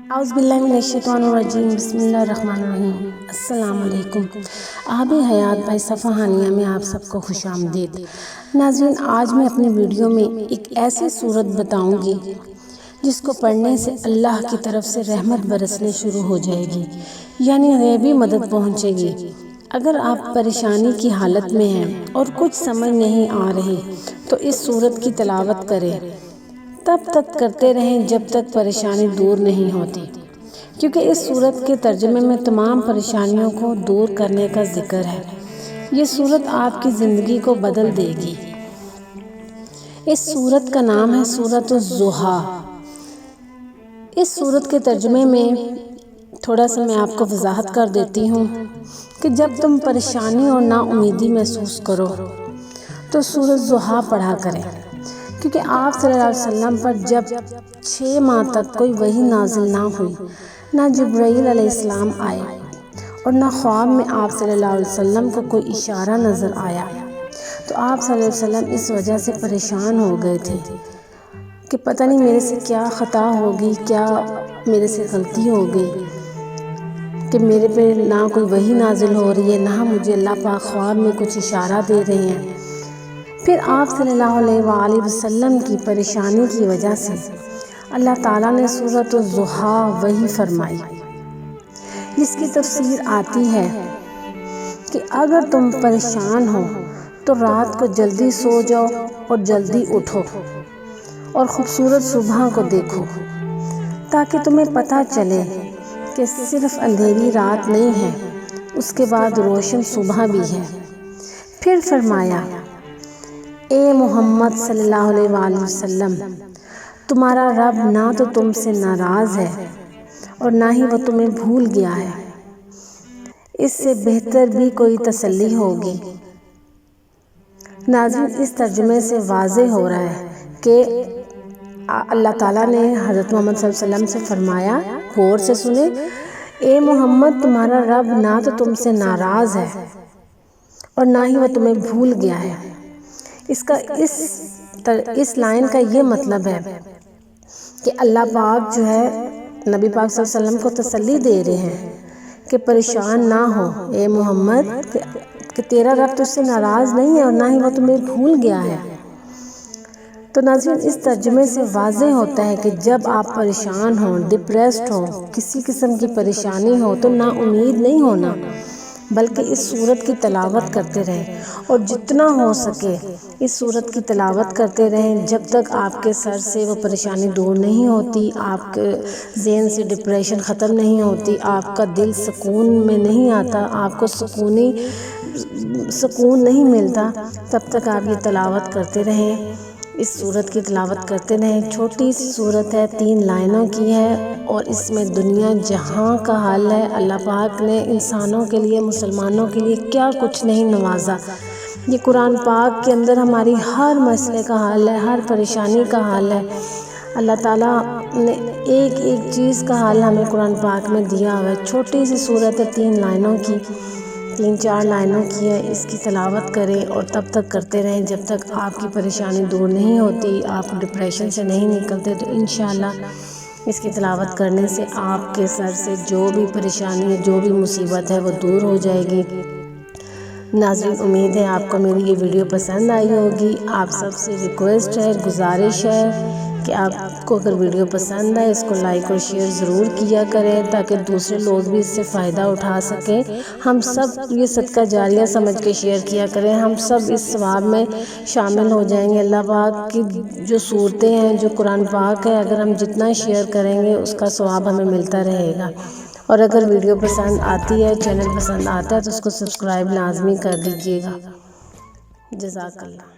اعوذ باللہ من الشیطان الرجیم، بسم اللہ الرحمن الرحیم۔ السلام علیکم۔ آب حیات بائی صفا ہانیہ میں آپ سب کو خوش آمدید۔ ناظرین، آج میں اپنی ویڈیو میں ایک ایسی سورت بتاؤں گی جس کو پڑھنے سے اللہ کی طرف سے رحمت برسنے شروع ہو جائے گی، یعنی غیبی مدد پہنچے گی۔ اگر آپ پریشانی کی حالت میں ہیں اور کچھ سمجھ نہیں آ رہی تو اس سورت کی تلاوت کریں، تب تک کرتے رہیں جب تک پریشانی دور نہیں ہوتی، کیونکہ اس سورت کے ترجمے میں تمام پریشانیوں کو دور کرنے کا ذکر ہے۔ یہ سورت آپ کی زندگی کو بدل دے گی۔ اس سورت کا نام ہے سورۃ الضحیٰ۔ اس سورت کے ترجمے میں تھوڑا سا میں آپ کو وضاحت کر دیتی ہوں کہ جب تم پریشانی اور نا امیدی محسوس کرو تو سورۃ الضحیٰ پڑھا کریں، کیونکہ آپ صلی اللہ علیہ وسلم پر جب 6 ماہ تک کوئی وحی نازل نہ ہوئی، نہ جبرائیل علیہ السلام آئے اور نہ خواب میں آپ صلی اللہ علیہ وسلم کو کوئی اشارہ نظر آیا، تو آپ صلی اللہ علیہ وسلم اس وجہ سے پریشان ہو گئے تھے کہ پتہ نہیں میرے سے کیا خطا ہوگی، کیا میرے سے غلطی ہو گئی کہ میرے پہ نہ کوئی وحی نازل ہو رہی ہے، نہ مجھے اللہ پاک خواب میں کچھ اشارہ دے رہے ہیں۔ پھر آپ صلی اللہ علیہ وآلہ وسلم کی پریشانی کی وجہ سے اللہ تعالیٰ نے سورۃ الضحیٰ وحی فرمائی، جس کی تفسیر آتی ہے کہ اگر تم پریشان ہو تو رات کو جلدی سو جاؤ اور جلدی اٹھو اور خوبصورت صبح کو دیکھو، تاکہ تمہیں پتہ چلے کہ صرف اندھیری رات نہیں ہے، اس کے بعد روشن صبح بھی ہے۔ پھر فرمایا، اے محمد صلی اللہ علیہ وآلہ وسلم، تمہارا رب نہ تو تم سے ناراض ہے اور نہ ہی وہ تمہیں بھول گیا ہے۔ اس سے بہتر بھی کوئی تسلی ہوگی۔ ناظرین، اس ترجمے سے واضح ہو رہا ہے کہ اللہ تعالیٰ نے حضرت محمد صلی اللہ علیہ وسلم سے فرمایا، غور سے سنیں، اے محمد، تمہارا رب نہ تو تم سے ناراض ہے اور نہ ہی وہ تمہیں بھول گیا ہے۔ اس لائن کا یہ مطلب ہے کہ اللہ پاک جو ہے نبی پاک صلی اللہ علیہ وسلم کو تسلی دے رہے ہیں کہ پریشان نہ ہو اے محمد، کہ تیرا رب تجھ سے ناراض نہیں ہے اور نہ ہی وہ تمہیں بھول گیا ہے۔ تو ناظرین، اس ترجمے سے واضح ہوتا ہے کہ جب آپ پریشان ہوں، ڈپریسڈ ہوں، کسی قسم کی پریشانی ہو تو نا امید نہیں ہونا، بلکہ اس سورت کی تلاوت کرتے رہیں اور جتنا ہو سکے اس سورت کی تلاوت کرتے رہیں جب تک آپ کے سر سے وہ پریشانی دور نہیں ہوتی، آپ کے ذہن سے ڈپریشن ختم نہیں ہوتی، آپ کا دل سکون میں نہیں آتا، آپ کو سکون نہیں ملتا، تب تک آپ یہ تلاوت کرتے رہیں، اس سورت کی تلاوت کرتے رہیں۔ چھوٹی سی سورت ہے، 3 لائنوں کی ہے اور اس میں دنیا جہاں کا حل ہے۔ اللہ پاک نے انسانوں کے لیے، مسلمانوں کے لیے کیا کچھ نہیں نوازا۔ یہ قرآن پاک کے اندر ہماری ہر مسئلے کا حل ہے، ہر پریشانی کا حل ہے۔ اللہ تعالیٰ نے ایک ایک چیز کا حل ہمیں قرآن پاک میں دیا ہوا ہے۔ چھوٹی سی سورت ہے، 3 لائنوں کی، 3-4 لائنوں کی ہے۔ اس کی تلاوت کریں اور تب تک کرتے رہیں جب تک آپ کی پریشانی دور نہیں ہوتی، آپ ڈپریشن سے نہیں نکلتے، تو انشاءاللہ اس کی تلاوت کرنے سے آپ کے سر سے جو بھی پریشانی ہے، جو بھی مصیبت ہے، وہ دور ہو جائے گی۔ ناظرین، امید ہے آپ کو میری یہ ویڈیو پسند آئی ہوگی۔ آپ سب سے ریکویسٹ ہے، گزارش ہے کہ آپ کو اگر ویڈیو پسند آئے اس کو لائک اور شیئر ضرور کیا کریں تاکہ دوسرے لوگ بھی اس سے فائدہ اٹھا سکیں۔ ہم سب یہ صدقہ جاریہ سمجھ کے شیئر کیا کریں، ہم سب اس ثواب میں شامل ہو جائیں گے۔ اللہ پاک کی جو صورتیں ہیں، جو قرآن پاک ہے، اگر ہم جتنا شیئر کریں گے اس کا ثواب ہمیں ملتا رہے گا۔ اور اگر ویڈیو پسند آتی ہے، چینل پسند آتا ہے تو اس کو سبسکرائب لازمی کر دیجیے گا۔ جزاک اللہ۔